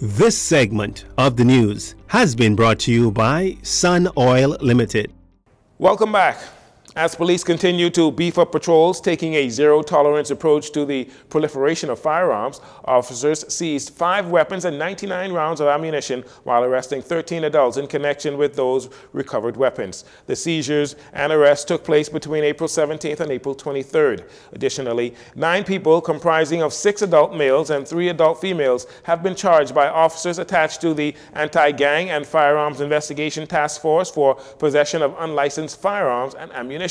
This segment of the news has been brought to you by Sun Oil Limited. Welcome back. As police continue to beef up patrols, taking a zero-tolerance approach to the proliferation of firearms, officers seized 5 weapons and 99 rounds of ammunition while arresting 13 adults in connection with those recovered weapons. The seizures and arrests took place between April 17th and April 23rd. Additionally, 9 people comprising of 6 adult males and 3 adult females have been charged by officers attached to the Anti-Gang and Firearms Investigation Task Force for possession of unlicensed firearms and ammunition.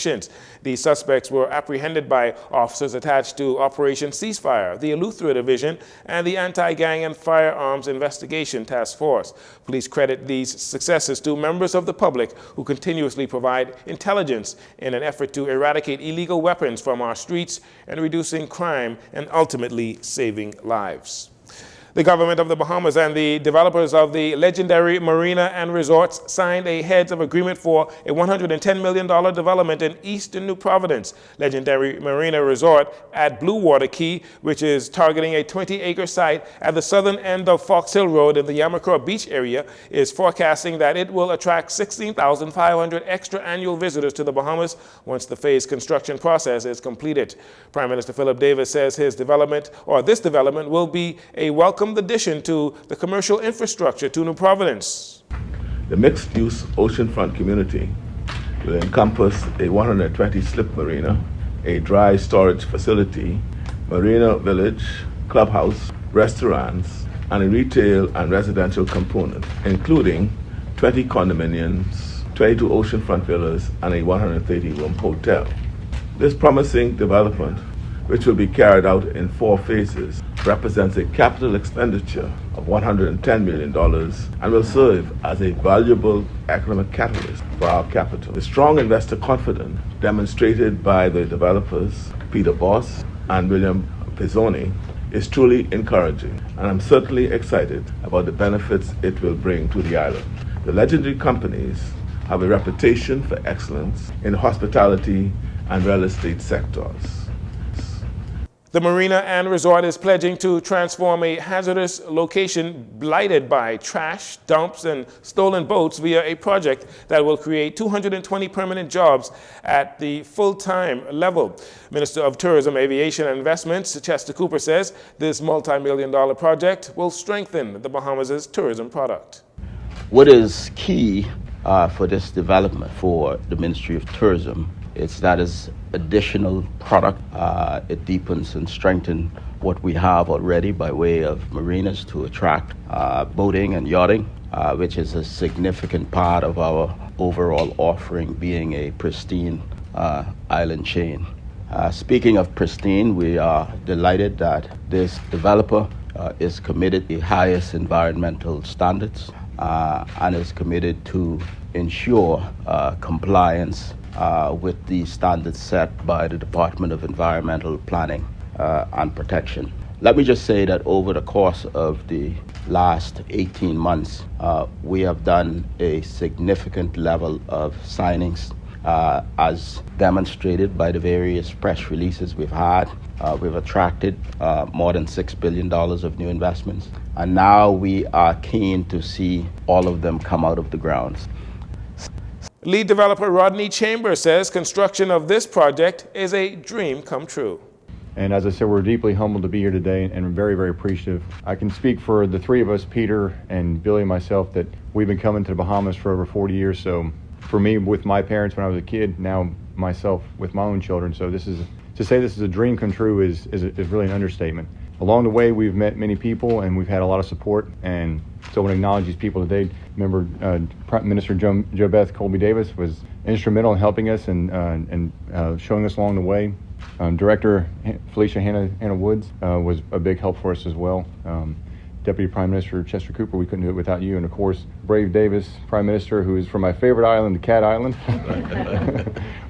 These suspects were apprehended by officers attached to Operation Ceasefire, the Eleuthera Division, and the Anti-Gang and Firearms Investigation Task Force. Police credit these successes to members of the public who continuously provide intelligence in an effort to eradicate illegal weapons from our streets and reducing crime and ultimately saving lives. The government of the Bahamas and the developers of the legendary marina and resorts signed a heads of agreement for a $110 million development in eastern New Providence. Legendary Marina Resort at Blue Water Key, which is targeting a 20-acre site at the southern end of Fox Hill Road in the Yamacraw Beach area, is forecasting that it will attract 16,500 extra annual visitors to the Bahamas once the phased construction process is completed. Prime Minister Philip Davis says this development will be a welcome addition to the commercial infrastructure to New Providence. The mixed-use oceanfront community will encompass a 120-slip marina, a dry storage facility, marina village, clubhouse, restaurants, and a retail and residential component, including 20 condominiums, 22 oceanfront villas, and a 130-room hotel. This promising development, which will be carried out in 4 phases, represents a capital expenditure of $110 million and will serve as a valuable economic catalyst for our capital. The strong investor confidence demonstrated by the developers, Peter Boss and William Pizzoni, is truly encouraging, and I'm certainly excited about the benefits it will bring to the island. The legendary companies have a reputation for excellence in the hospitality and real estate sectors. The marina and resort is pledging to transform a hazardous location blighted by trash, dumps, and stolen boats via a project that will create 220 permanent jobs at the full-time level. Minister of Tourism, Aviation and Investments, Chester Cooper, says this multi-million-dollar project will strengthen the Bahamas' tourism product. What is key for this development for the Ministry of Tourism is that is additional product. It deepens and strengthens what we have already by way of marinas to attract boating and yachting, which is a significant part of our overall offering, being a pristine island chain. Speaking of pristine, we are delighted that this developer is committed to the highest environmental standards and is committed to ensure compliance with the standards set by the Department of Environmental Planning and Protection. Let me just say that over the course of the last 18 months, we have done a significant level of signings as demonstrated by the various press releases we've had. We've attracted more than $6 billion of new investments, and now we are keen to see all of them come out of the ground. Lead developer Rodney Chambers says construction of this project is a dream come true. And as I said, we're deeply humbled to be here today and very, very appreciative. I can speak for the 3 of us, Peter and Billy and myself, that we've been coming to the Bahamas for over 40 years. So for me, with my parents when I was a kid, now myself with my own children. So to say this is a dream come true is really an understatement. Along the way, we've met many people and we've had a lot of support. And so I want to acknowledge these people today. Remember, Prime Minister Jo Beth Colby Davis was instrumental in helping us and showing us along the way. Director Felicia Hannah Woods was a big help for us as well. Deputy Prime Minister Chester Cooper, we couldn't do it without you. And of course, Brave Davis, Prime Minister, who is from my favorite island, the Cat Island.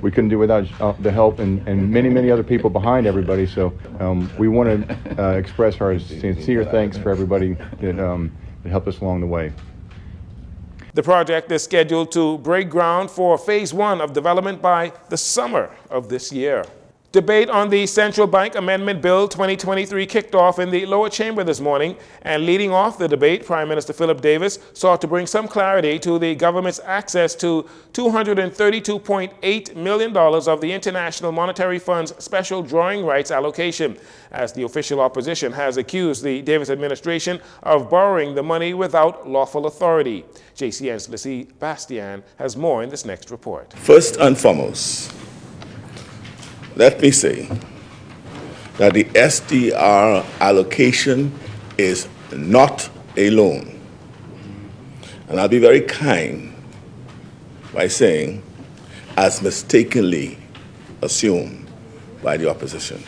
We couldn't do it without the help and many, many other people behind everybody. So we want to express our sincere thanks for everybody that helped us along the way. The project is scheduled to break ground for phase 1 of development by the summer of this year. Debate on the Central Bank Amendment Bill 2023 kicked off in the lower chamber this morning, and leading off the debate, Prime Minister Philip Davis sought to bring some clarity to the government's access to $232.8 million of the International Monetary Fund's special drawing rights allocation, as the official opposition has accused the Davis administration of borrowing the money without lawful authority. JCN's Lucy Bastian has more in this next report. First and foremost, let me say that the SDR allocation is not a loan. And I'll be very kind by saying, as mistakenly assumed by the opposition.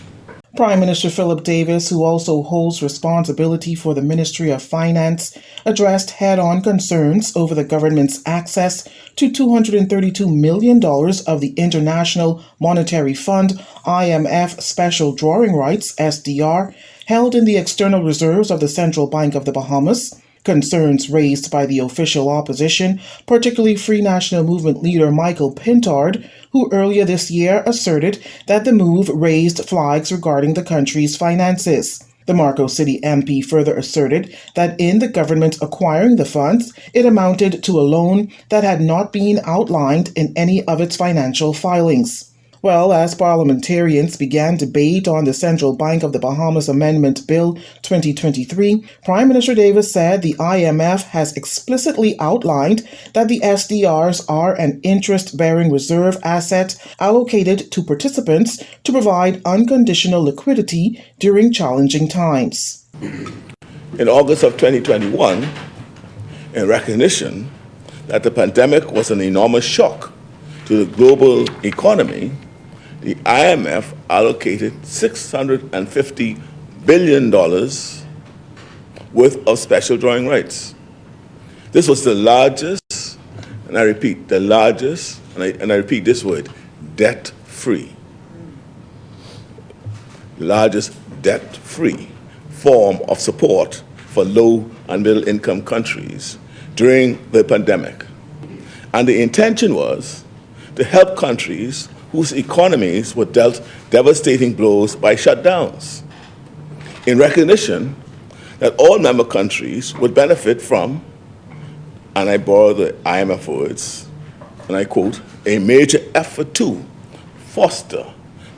Prime Minister Philip Davis, who also holds responsibility for the Ministry of Finance, addressed head-on concerns over the government's access to $232 million of the International Monetary Fund, IMF Special Drawing Rights, SDR, held in the external reserves of the Central Bank of the Bahamas. Concerns raised by the official opposition, particularly Free National Movement leader Michael Pintard, who earlier this year asserted that the move raised flags regarding the country's finances. The Marco City MP further asserted that in the government acquiring the funds, it amounted to a loan that had not been outlined in any of its financial filings. Well, as parliamentarians began debate on the Central Bank of the Bahamas Amendment Bill 2023, Prime Minister Davis said the IMF has explicitly outlined that the SDRs are an interest-bearing reserve asset allocated to participants to provide unconditional liquidity during challenging times. In August of 2021, in recognition that the pandemic was an enormous shock to the global economy, the IMF allocated $650 billion worth of special drawing rights. This was the largest, and I repeat, the largest, and I repeat this word, debt-free, largest debt-free form of support for low and middle income countries during the pandemic. And the intention was to help countries whose economies were dealt devastating blows by shutdowns, in recognition that all member countries would benefit from, and I borrow the IMF words, and I quote, a major effort to foster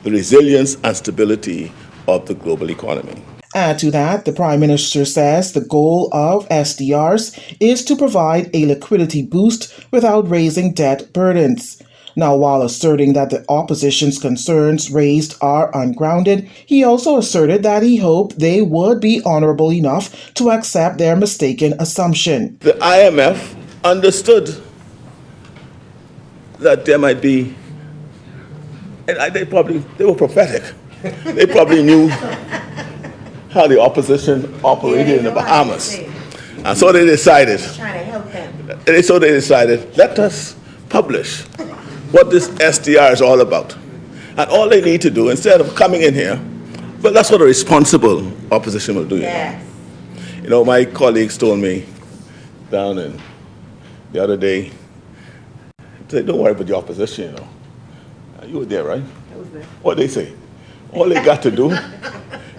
the resilience and stability of the global economy. Add to that, the Prime Minister says the goal of SDRs is to provide a liquidity boost without raising debt burdens. Now, while asserting that the opposition's concerns raised are ungrounded, he also asserted that he hoped they would be honorable enough to accept their mistaken assumption. The IMF understood that there might be, and they were prophetic. They probably knew how the opposition operated in the Bahamas. And so they decided, let us publish what this SDR is all about. And all they need to do, instead of coming in here, but that's what a responsible opposition will do. Yes. You know, my colleagues told me down in the other day, they said, don't worry about the opposition, you know. You were there, right? I was there. What they say? All they got to do,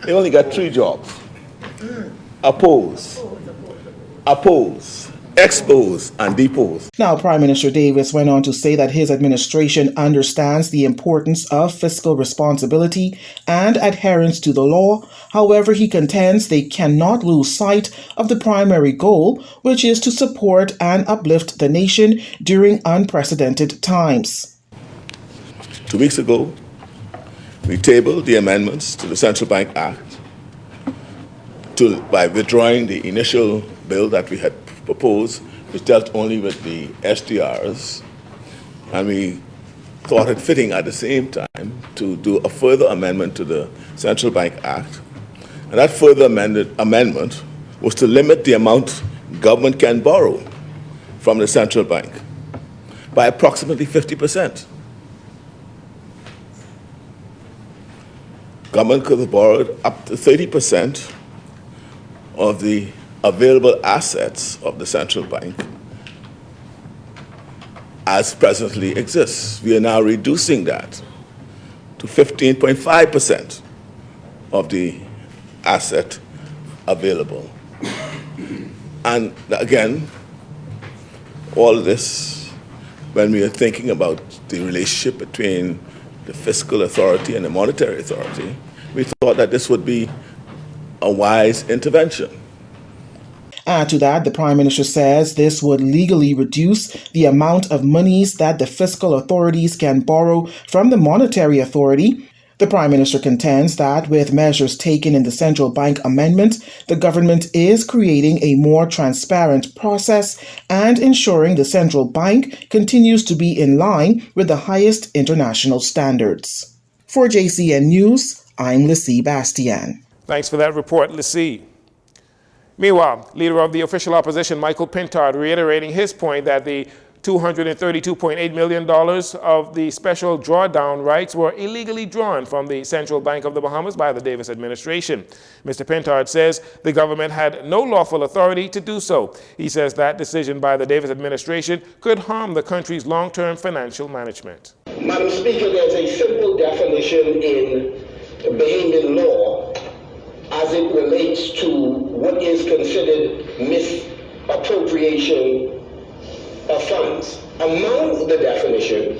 they only got 3 jobs. Oppose, expose, and depose. Now, Prime Minister Davis went on to say that his administration understands the importance of fiscal responsibility and adherence to the law. However, he contends they cannot lose sight of the primary goal, which is to support and uplift the nation during unprecedented times. 2 weeks ago, we tabled the amendments to the Central Bank Act by withdrawing the initial bill that we had proposed, which dealt only with the SDRs, and we thought it fitting at the same time to do a further amendment to the Central Bank Act. And that further amendment was to limit the amount government can borrow from the central bank by approximately 50%. Government could have borrowed up to 30% of the available assets of the central bank as presently exists. We are now reducing that to 15.5% of the asset available. And again, all of this, when we are thinking about the relationship between the fiscal authority and the monetary authority, we thought that this would be a wise intervention. Add to that, the Prime Minister says this would legally reduce the amount of monies that the fiscal authorities can borrow from the monetary authority. The Prime Minister contends that with measures taken in the central bank amendment, the government is creating a more transparent process and ensuring the central bank continues to be in line with the highest international standards. For Jcn News, I'm Lissie Bastian. Thanks for that report, Lissie. Meanwhile, leader of the official opposition, Michael Pintard, reiterating his point that the $232.8 million of the special drawdown rights were illegally drawn from the Central Bank of the Bahamas by the Davis administration. Mr. Pintard says the government had no lawful authority to do so. He says that decision by the Davis administration could harm the country's long-term financial management. Madam Speaker, there's a simple definition in Bahamian law as it relates to what is considered misappropriation of funds. Among the definition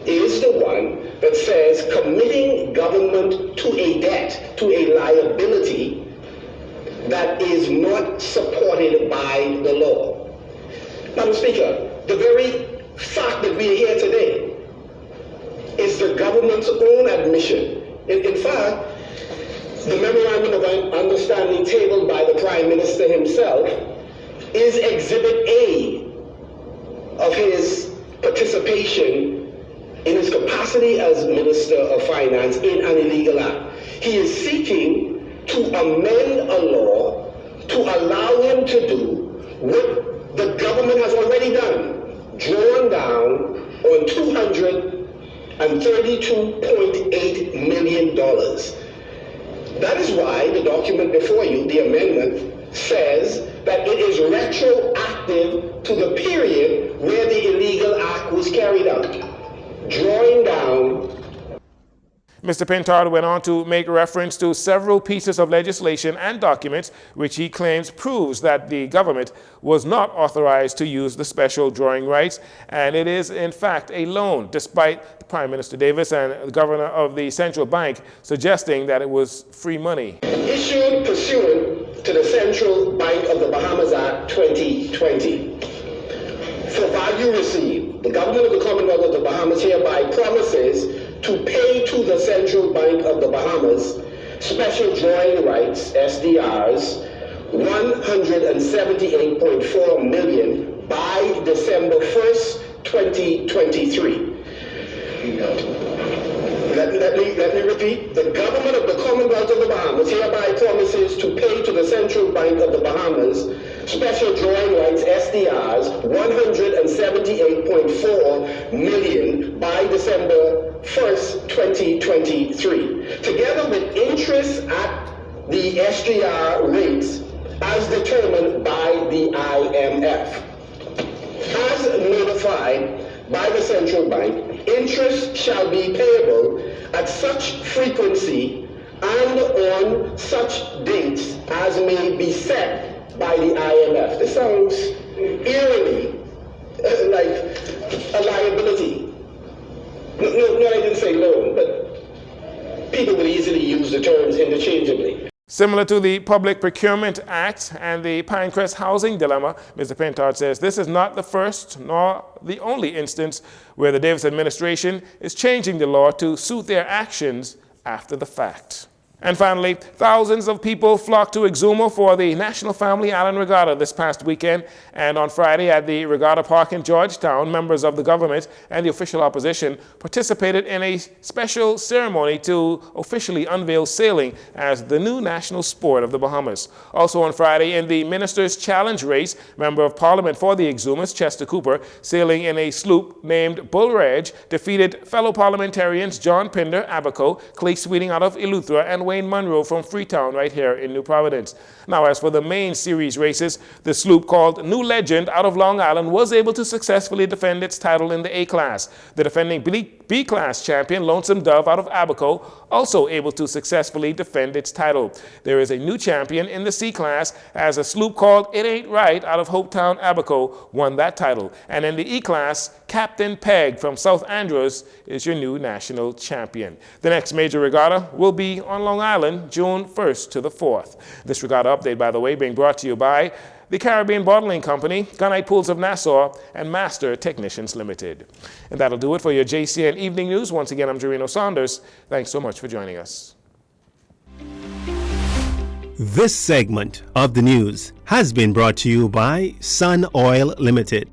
is the one that says committing government to a debt, to a liability that is not supported by the law. Madam Speaker, the very fact that we are here today is the government's own admission. In fact, the memorandum of understanding tabled by the Prime Minister himself is Exhibit A of his participation in his capacity as Minister of Finance in an illegal act. He is seeking to amend a law to allow him to do what the government has already done, drawn down on $232.8 million. That is why the document before you, the amendment, says that it is retroactive to the period where the illegal act was carried out, drawing down. Mr. Pintard went on to make reference to several pieces of legislation and documents which he claims proves that the government was not authorized to use the special drawing rights, and it is in fact a loan, despite Prime Minister Davis and the governor of the central bank suggesting that it was free money. Issued pursuant to the Central Bank of the Bahamas Act 2020. For value received, the government of the Commonwealth of the Bahamas hereby promises to pay to the Central Bank of the Bahamas special drawing rights, SDRs, $178.4 million by December 1st, 2023. Let me repeat. The government of the Commonwealth of the Bahamas hereby promises to pay to the Central Bank of the Bahamas special drawing rights, SDRs, $178.4 million by December 1st, 2023, together with interest at the SDR rates as determined by the IMF. As notified by the Central Bank, interest shall be payable at such frequency and on such dates as may be set by the IMF. This sounds eerily like a liability. No, I didn't say loan, but people would easily use the terms interchangeably. Similar to the Public Procurement Act and the Pinecrest housing dilemma, Mr. Pintard says this is not the first nor the only instance where the Davis administration is changing the law to suit their actions after the fact. And finally, thousands of people flocked to Exuma for the National Family Island Regatta this past weekend. And on Friday at the Regatta Park in Georgetown, members of the government and the official opposition participated in a special ceremony to officially unveil sailing as the new national sport of the Bahamas. Also on Friday, in the Minister's Challenge race, Member of Parliament for the Exumas, Chester Cooper, sailing in a sloop named Bull Reg, defeated fellow parliamentarians John Pinder, Abaco, Clay Sweeting out of Eleuthera, and Wayne Monroe from Freetown right here in New Providence. Now, as for the main series races, the sloop called New Legend out of Long Island was able to successfully defend its title in the A-class. The defending B-class champion Lonesome Dove out of Abaco also able to successfully defend its title. There is a new champion in the C-class as a sloop called It Ain't Right out of Hopetown, Abaco won that title. And in the E-class, Captain Peg from South Andrews is your new national champion. The next major regatta will be on Long Island, June 1st to the 4th. This regatta update, by the way, being brought to you by the Caribbean Bottling Company, Gunite Pools of Nassau, and Master Technicians Limited. And that'll do it for your JCN Evening News. Once again, I'm Jarino Saunders. Thanks so much for joining us. This segment of the news has been brought to you by Sun Oil Limited.